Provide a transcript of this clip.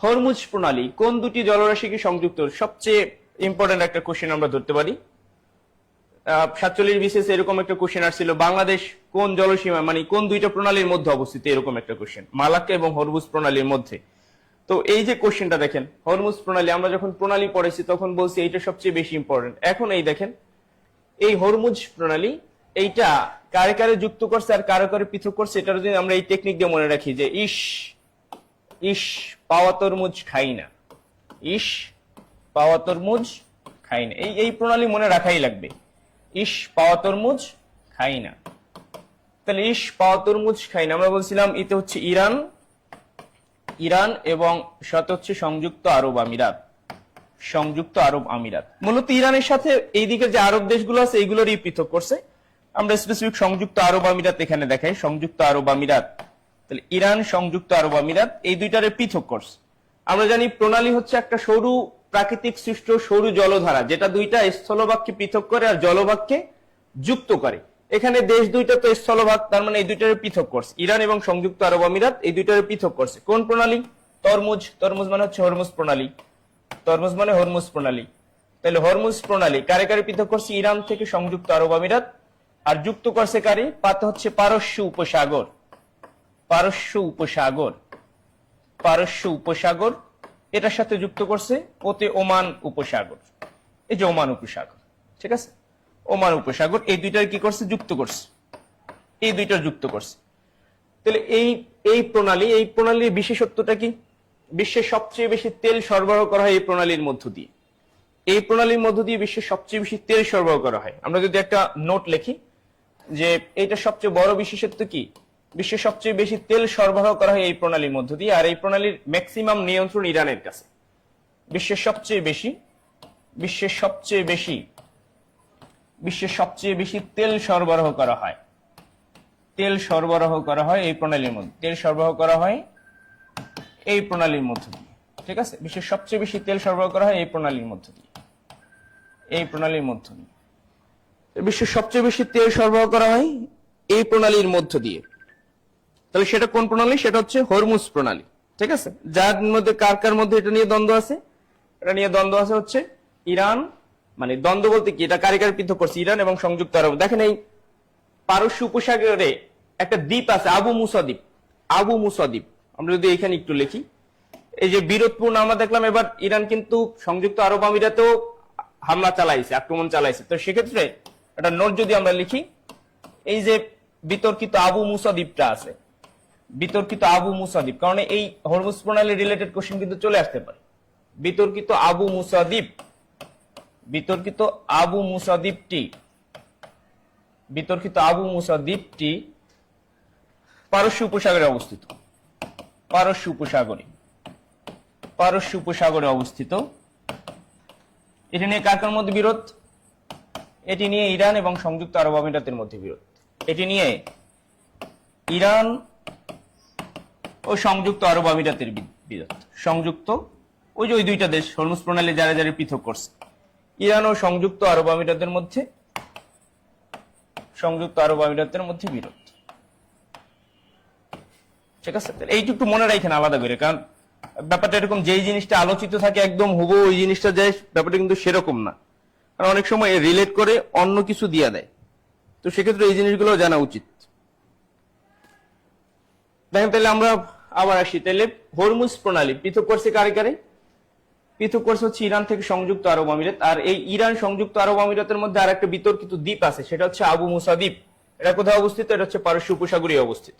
Hormuz প্রণালী কোন দুটি জলরাশিকে সংযুক্ত? সবচেয়ে ইম্পর্টেন্ট একটা কোশ্চেন আমরা ধরতে পারি। 47 বিসিএস এরকম একটা কোশ্চেন আসছিল, বাংলাদেশ কোন জলসীমা মানে কোন দুইটা প্রণালীর মধ্যে অবস্থিত, এরকম একটা কোশ্চেন, মালাক্কা এবং হরমুজ প্রণালীর মধ্যে। তো এই যে কোশ্চেনটা দেখেন, হরমুজ প্রণালী, আমরা যখন প্রণালী পড়েছি তখন বলছি এইটা সবচেয়ে বেশি ইম্পর্টেন্ট। এখন এই দেখেন, এই হরমুজ প্রণালী এইটা কারে কারে যুক্ত করছে আর কারে কারে পৃথক করছে, এটা যদি আমরা এই টেকনিক দিয়ে মনে রাখি যে ইস পাওয়া তরমুজ খাই না, ইস পাওয়া তরমুজ খাই না, এই প্রণালী মনে রাখাই লাগবে। ইস পাওয়া তরমুজ খাই না, তাহলে ইস পাওয়া তরমুজ খাই না, আমরা বলছিলাম এতে হচ্ছে ইরান এবং সাথে হচ্ছে সংযুক্ত আরব আমিরাত। সংযুক্ত আরব আমিরাত মূলত ইরানের সাথে এইদিকে যে আরব দেশগুলো আছে এইগুলোরই পৃথক করছে। আমরা স্পেসিফিক সংযুক্ত আরব আমিরাত এখানে দেখাই, সংযুক্ত আরব আমিরাত। তাহলে ইরান, সংযুক্ত আরব আমিরাত, এই দুইটারে পৃথক করছে। আমরা জানি প্রণালী হচ্ছে একটা সরু প্রাকৃতিক সৃষ্ট সরু জলধারা, যেটা দুইটা স্থলভাগকে পৃথক করে আর জলভাগকে যুক্ত করে। এখানে দেশ দুইটা তো স্থলভাগ, তার মানে এই দুইটারে পৃথক করছে। ইরান এবং সংযুক্ত আরব আমিরাত এই দুইটারে পৃথক করছে। কোন প্রণালী? তরমুজ মানে হচ্ছে হরমুজ প্রণালী, তরমুজ মানে হরমুজ প্রণালী। তাহলে হরমুজ প্রণালী কারে কারে পৃথক করছে? ইরান থেকে সংযুক্ত আরব আমিরাত, আর যুক্ত করছে কারে? পাতে হচ্ছে পারস্য উপসাগর, পারস্য উপসাগর, পারস্য উপসাগর, এটার সাথে যুক্ত করছে ওতে ওমান উপসাগর। এই যে ওমান উপসাগর, ঠিক আছে, ওমান উপসাগর, এই দুইটার কি করছে? যুক্ত করছে, এই দুইটার যুক্ত করছে। তাহলে এই প্রণালীর বিশেষত্বটা কি? বিশ্বের সবচেয়ে বেশি তেল সরবরাহ করা হয় এই প্রণালীর মধ্য দিয়ে। এই প্রণালীর মধ্য দিয়ে বিশ্বের সবচেয়ে বেশি তেল সরবরাহ করা হয়। আমরা যদি একটা নোট লিখি যে এইটা সবচেয়ে বড় বিশেষত্ব কি, বিশ্বের সবচেয়ে বেশি তেল সরবরাহ করা হয় এই প্রণালীর মধ্য দিয়ে, আর এই প্রণালীর ম্যাক্সিমাম নিয়ন্ত্রণ ইরানের কাছে। বিশ্বের সবচেয়ে বেশি তেল সরবরাহ করা হয়, তেল সরবরাহ করা হয় এই প্রণালীর মধ্যে, তেল সরবরাহ করা হয় এই প্রণালীর মধ্য দিয়ে, ঠিক আছে। বিশ্বের সবচেয়ে বেশি তেল সরবরাহ করা হয় এই প্রণালীর মধ্য দিয়ে, এই প্রণালীর মধ্য দিয়ে। বিশ্বের সবচেয়ে বেশি তেল সরবরাহ করা হয় এই প্রণালীর মধ্য দিয়ে। তাহলে সেটা কোন প্রণালী? সেটা হচ্ছে হরমুজ প্রণালী, ঠিক আছে। যার মধ্যে কার মধ্যে এটা নিয়ে দ্বন্দ্ব আছে? এটা নিয়ে দ্বন্দ্ব আছে হচ্ছে ইরান, মানে দ্বন্দ্ব বলতে কি, এটা কারে কারে পৃথক করছে? ইরান এবং সংযুক্ত আরব। দেখেন এই পারস্য উপসাগরে একটা দ্বীপ আছে, আবু মুসা দ্বীপ, আবু মুসা দ্বীপ। আমরা যদি এখানে একটু লিখি, এই যে বিরোধপূর্ণ আমরা দেখলাম, এবার ইরান কিন্তু সংযুক্ত আরব আমিরাতেও হামলা চালাইছে, আক্রমণ চালাইছে। তো সেক্ষেত্রে একটা নোট যদি আমরা লিখি, এই যে বিতর্কিত আবু মুসা দ্বীপটা আছে, বিতর্কিত আবু মুসা দ্বীপ, কারণ এই হরমুজ প্রণালী রিলেটেড কোশ্চেন কিন্তু চলে আসতে পারে। বিতর্কিত আবু মুসা দ্বীপ, বিতর্কিত আবু মুসা দ্বীপটি, বিতর্কিত আবু মুসা দ্বীপটি পারস্য উপসাগরে অবস্থিত, পারস্য উপসাগরে, পারস্য উপসাগরে অবস্থিত। এটি নিয়ে কার কার মধ্যে বিরোধ? এটি নিয়ে ইরান এবং সংযুক্ত আরব আমিরাতের মধ্যে বিরোধ। এটি নিয়ে ইরান ও সংযুক্ত আরব আমিরাতের বিরোধ। সংযুক্ত ওই যে ওই দুইটা দেশ হরমুজ প্রণালী যারা যারা পৃথক করছে, ইরান ও সংযুক্ত আরব আমিরাতের মধ্যে, সংযুক্ত আরব আমিরাতের মধ্যে বিরোধ, ঠিক আছে। এইটুকু মনে রাখেন আলাদা করে, কারণ ব্যাপারটা এরকম যেই জিনিসটা আলোচিত থাকে একদম হুবহু ওই জিনিসটা যায়, ব্যাপারটা কিন্তু সেরকম না। কারণ অনেক সময় রিলেট করে অন্য কিছু দিয়ে দেয়, তো সেক্ষেত্রে এই জিনিসগুলো জানা উচিত। দেখেন, তাহলে আমরা আবার আসি, তাহলে হরমুজ প্রণালী পৃথক করছে কারে কারে? পৃথক করছে হচ্ছে ইরান থেকে সংযুক্ত আরব আমিরাত। আর এই ইরান সংযুক্ত আরব আমিরাতের মধ্যে আর একটা বিতর্কিত দ্বীপ আছে, সেটা হচ্ছে আবু মুসা দ্বীপ। এটা কোথায় অবস্থিত? এটা হচ্ছে পারস্য উপসাগরে অবস্থিত।